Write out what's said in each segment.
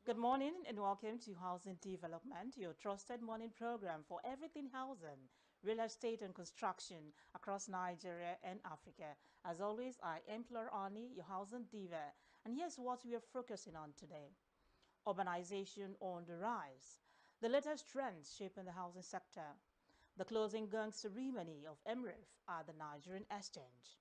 Good morning and welcome to Housing Development, your trusted morning program for everything housing, real estate and construction across Nigeria and Africa. As always, I am Flora Anne, your Housing Diva, and here's what we are focusing on today. Urbanization on the rise, the latest trends shaping the housing sector, the closing gang ceremony of MREF at the Nigerian Exchange,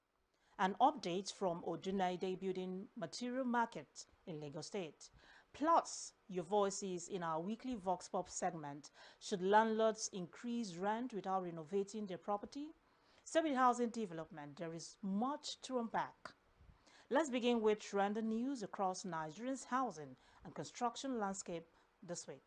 and updates from Odunaide Building Material Market in Lagos State. Plus, your voices in our weekly Vox Pop segment. Should landlords increase rent without renovating their property? So with housing development, there is much to unpack. Let's begin with trending news across Nigeria's housing and construction landscape this week.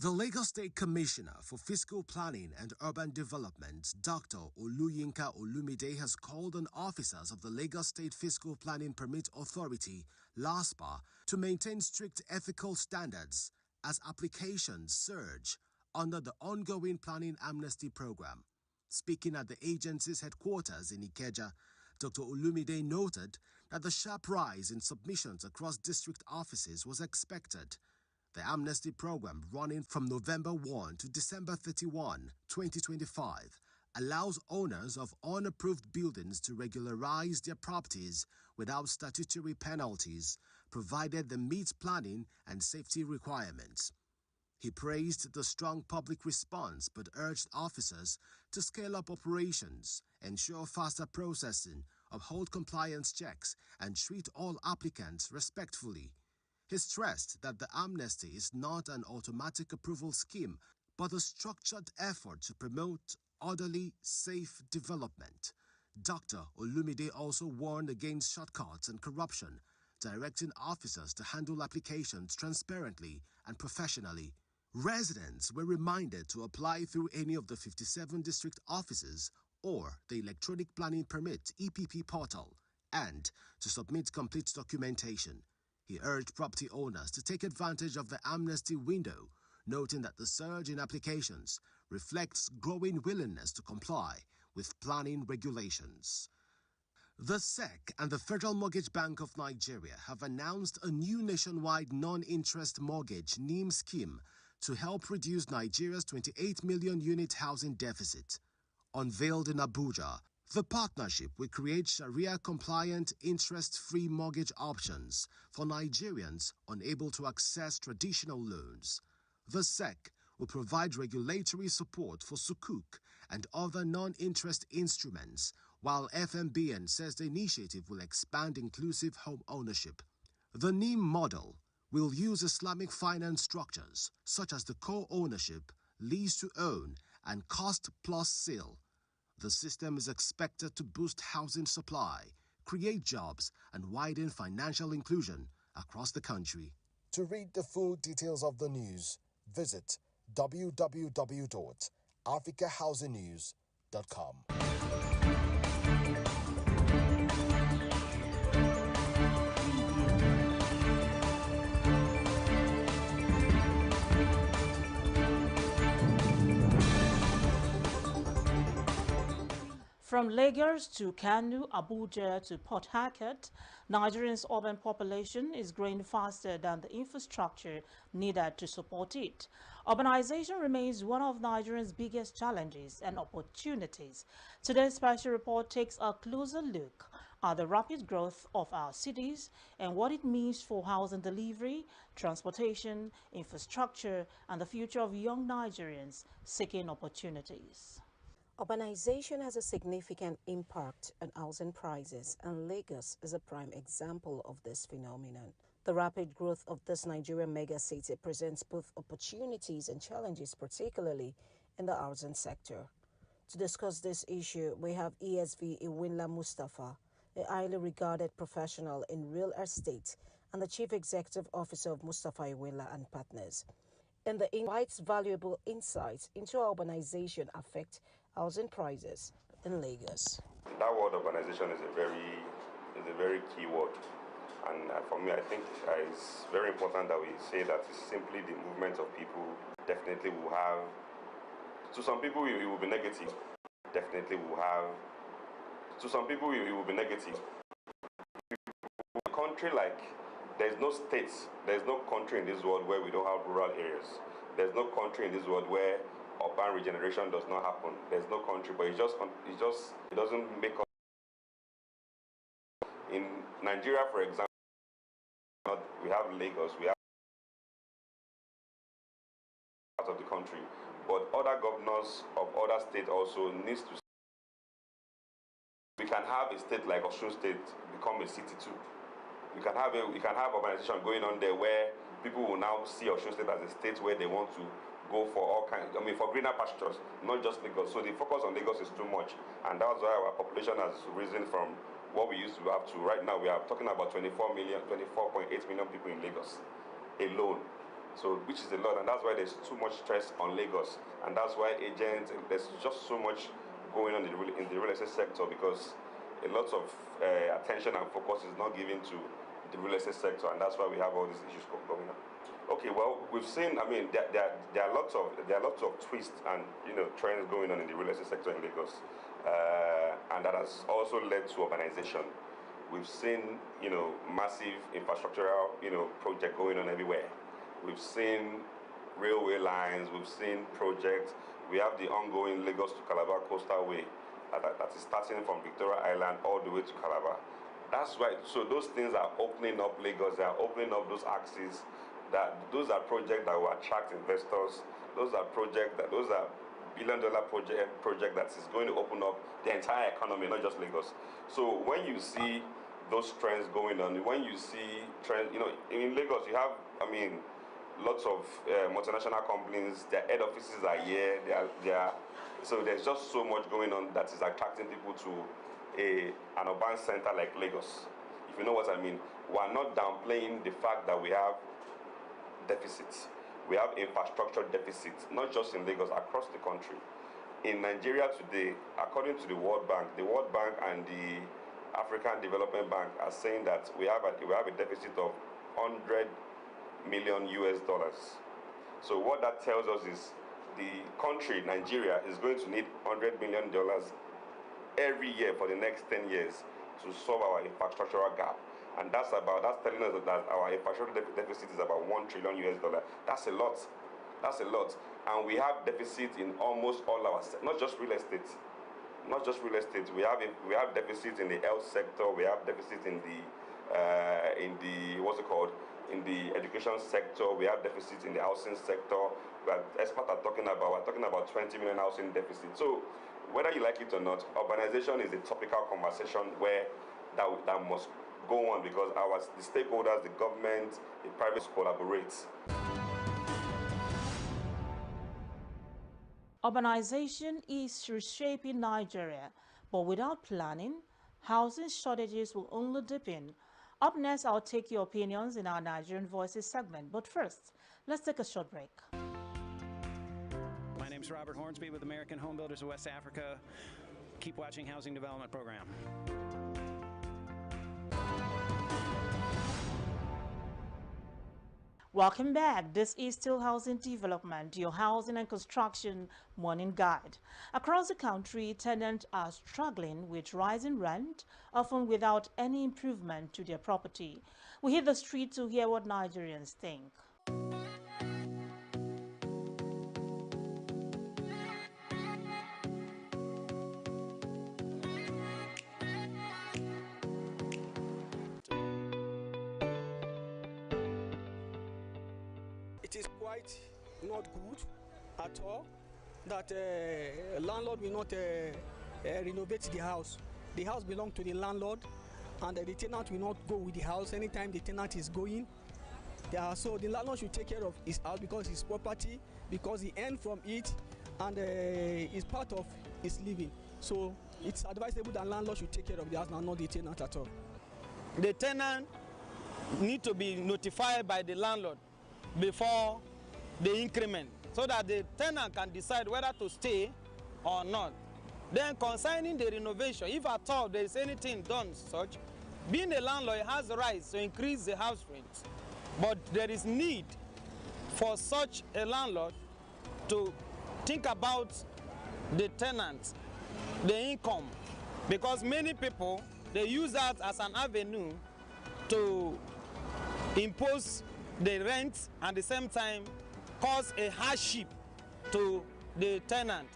The Lagos State Commissioner for Fiscal Planning and Urban Development, Dr. Oluyinka Olumide, has called on officers of the Lagos State Fiscal Planning Permit Authority, LASPA, to maintain strict ethical standards as applications surge under the ongoing planning amnesty program. Speaking at the agency's headquarters in Ikeja, Dr. Olumide noted that the sharp rise in submissions across district offices was expected. The amnesty program, running from November 1 to December 31, 2025, allows owners of unapproved buildings to regularize their properties without statutory penalties, provided they meet planning and safety requirements. He praised the strong public response but urged officers to scale up operations, ensure faster processing, uphold compliance checks, and treat all applicants respectfully. He stressed that the amnesty is not an automatic approval scheme, but a structured effort to promote orderly, safe development. Dr. Olumide also warned against shortcuts and corruption, directing officers to handle applications transparently and professionally. Residents were reminded to apply through any of the 57 district offices or the Electronic Planning Permit (EPP) portal and to submit complete documentation. He urged property owners to take advantage of the amnesty window, noting that the surge in applications reflects growing willingness to comply with planning regulations. The SEC and the Federal Mortgage Bank of Nigeria have announced a new nationwide non-interest mortgage (NIM) scheme to help reduce Nigeria's 28 million unit housing deficit. Unveiled in Abuja, the partnership will create Sharia-compliant, interest-free mortgage options for Nigerians unable to access traditional loans. The SEC will provide regulatory support for Sukuk and other non-interest instruments, while FMBN says the initiative will expand inclusive home ownership. The NIM model will use Islamic finance structures such as the co-ownership, lease-to-own, and cost-plus sale. The system is expected to boost housing supply, create jobs, and widen financial inclusion across the country. To read the full details of the news, visit www.africahousingnews.com. From Lagos to Kano, Abuja to Port Harcourt, Nigeria's urban population is growing faster than the infrastructure needed to support it. Urbanization remains one of Nigeria's biggest challenges and opportunities. Today's special report takes a closer look at the rapid growth of our cities and what it means for housing delivery, transportation, infrastructure, and the future of young Nigerians seeking opportunities. Urbanization has a significant impact on housing prices, and Lagos is a prime example of this phenomenon. The rapid growth of this Nigerian megacity presents both opportunities and challenges, particularly in the housing sector. To discuss this issue, we have ESV Iwinla Mustafa, a highly regarded professional in real estate and the Chief Executive Officer of Mustafa Iwinla and Partners. And the invites valuable insights into how urbanization affects housing prices in Lagos. That word urbanization is a very key word And for me, I think it's very important that we say that it's simply the movement of people. Definitely will have, to some people it will be negative. Definitely will have, to some people it will be negative. A country like, there's no states, there's no country in this world where we don't have rural areas. There's no country in this world where urban regeneration does not happen. There's no country, but it doesn't make us. In Nigeria, for example, we have Lagos, we have part of the country, but other governors of other states also needs to. We can have a state like Osun State become a city too. We can have urbanization going on there where people will now see Osun State as a state where they want to go for all kinds, for greener pastures, not just Lagos. So the focus on Lagos is too much, and that's why our population has risen from what we used to have to right now. We are talking about 24.8 million people in Lagos alone. So, which is a lot, and that's why there's too much stress on Lagos, and that's why agents, there's just so much going on in the real estate sector, because a lot of attention and focus is not given to the real estate sector, and that's why we have all these issues going on. Okay, well, we've seen. There are lots of twists and trends going on in the real estate sector in Lagos, and that has also led to urbanization. We've seen massive infrastructural project going on everywhere. We've seen railway lines. We've seen projects. We have the ongoing Lagos to Calabar Coastal Way that is starting from Victoria Island all the way to Calabar. That's right. So those things are opening up Lagos. They are opening up those axes. Those are projects that will attract investors. Those are billion-dollar project that is going to open up the entire economy, not just Lagos. So when you see those trends going on, when you see trends, in Lagos you have, lots of multinational companies. Their head offices are here. So there's just so much going on that is attracting people to an urban center like Lagos. If you know what I mean. We're not downplaying the fact that we have deficits. We have infrastructure deficits, not just in Lagos, across the country. In Nigeria today, according to the World Bank and the African Development Bank are saying that we have a deficit of $100 million. So what that tells us is the country, Nigeria, is going to need $100 million every year for the next 10 years to solve our infrastructural gap. And that's telling us that our infrastructure deficit is about $1 trillion. That's a lot. That's a lot. And we have deficit in almost all our sectors, not just real estate. Not just real estate. We have deficit in the health sector. We have deficit in the in the education sector. We have deficit in the housing sector. That experts are talking about. We're talking about 20 million housing deficit. So whether you like it or not, urbanization is a topical conversation where that must go on, because the stakeholders, the government, the private collaborate. Urbanization is reshaping Nigeria, but without planning, housing shortages will only deepen. Up next, I'll take your opinions in our Nigerian Voices segment. But first, let's take a short break. My name's Robert Hornsby with American Home Builders of West Africa. Keep watching Housing Development Program. Welcome back. This is still Housing Development, your housing and construction morning guide. Across the country, tenants are struggling with rising rent, often without any improvement to their property. We hit the street to hear what Nigerians think. It is quite not good at all that a landlord will not renovate the house. The house belongs to the landlord, and the tenant will not go with the house anytime the tenant is going. So the landlord should take care of his house because it's property, because he earns from it, and it's part of his living. So it's advisable that landlord should take care of the house and not the tenant at all. The tenant need to be notified by the landlord before the increment, so that the tenant can decide whether to stay or not. Then concerning the renovation, if at all there is anything done such, being a landlord has the right to increase the house rent, but there is need for such a landlord to think about the tenant, the income, because many people, they use that as an avenue to impose the rent and at the same time cause a hardship to the tenant.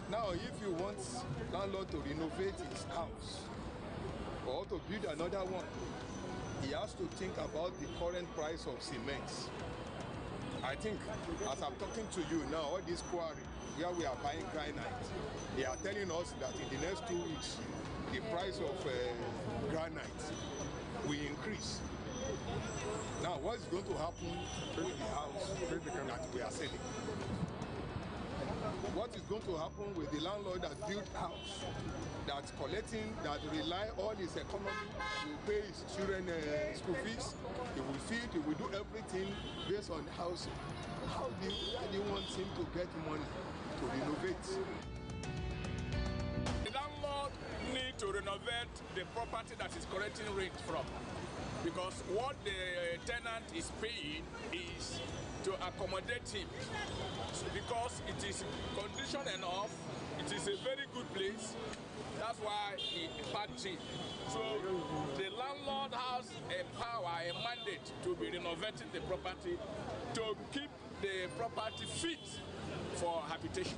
Now, if you want landlord to renovate his house or to build another one, he has to think about the current price of cement. I think, as I'm talking to you now, all this quarry where we are buying granite, they are telling us that in the next 2 weeks, the price of granite will increase. Now, what is going to happen with the house that we are selling? What is going to happen with the landlord that built house, that's collecting, that rely all his economy, he will pay his children school fees, he will feed, he will do everything based on housing. Where do you want him to get money to renovate? The landlord needs to renovate the property that is collecting rent from, because what the tenant is paying is to accommodate him, because it is condition enough, it is a very good place, that's why he packed it. So the landlord has a power, a mandate to be renovating the property to keep the property fit for habitation.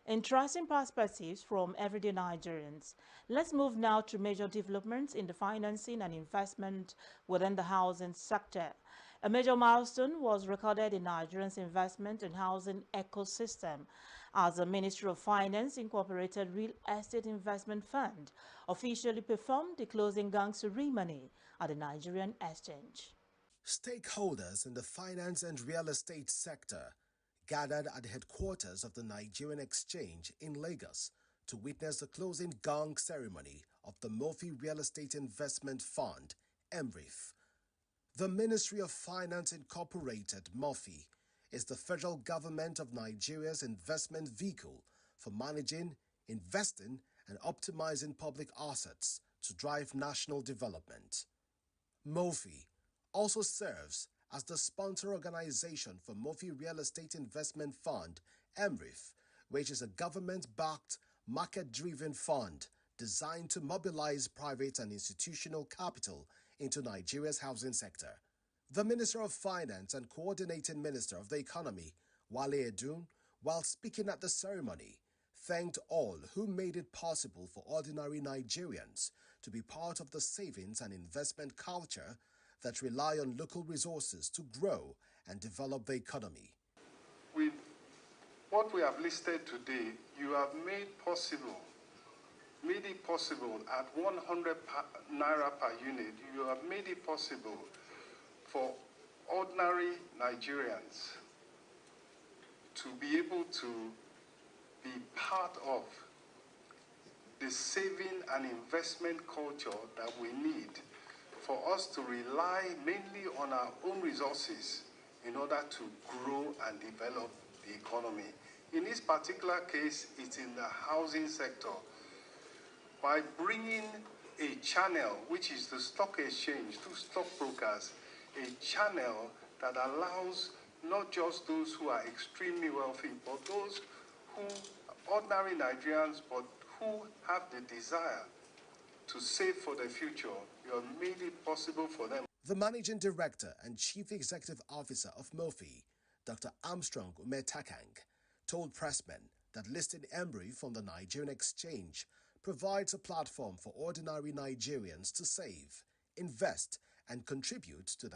Interesting perspectives from everyday Nigerians. Let's move now to major developments in the financing and investment within the housing sector. A major milestone was recorded in Nigeria's investment and housing ecosystem as the Ministry of Finance Incorporated Real Estate Investment Fund officially performed the closing gang ceremony at the Nigerian Exchange. Stakeholders in the finance and real estate sector gathered at the headquarters of the Nigerian Exchange in Lagos to witness the closing gong ceremony of the Mofi Real Estate Investment Fund, MRIF. The Ministry of Finance Incorporated, Mofi, is the federal government of Nigeria's investment vehicle for managing, investing, and optimizing public assets to drive national development. Mofi also serves as the sponsor organization for Mofi Real Estate Investment Fund, MRIF, which is a government-backed, market-driven fund designed to mobilize private and institutional capital into Nigeria's housing sector. The Minister of Finance and Coordinating Minister of the Economy, Waru Ado, while speaking at the ceremony, thanked all who made it possible for ordinary Nigerians to be part of the savings and investment culture that rely on local resources to grow and develop the economy. With what we have listed today, you have made it possible at 100 naira per unit, you have made it possible for ordinary Nigerians to be able to be part of the saving and investment culture that we need for us to rely mainly on our own resources in order to grow and develop the economy. In this particular case, it's in the housing sector. By bringing a channel, which is the stock exchange, to stockbrokers, a channel that allows not just those who are extremely wealthy, but those who, ordinary Nigerians, but who have the desire to save for the future, you have made it possible for them. The Managing Director and Chief Executive Officer of Mofi, Dr. Armstrong Umetakang, told pressmen that listing MRIF from the Nigerian Exchange provides a platform for ordinary Nigerians to save, invest, and contribute to the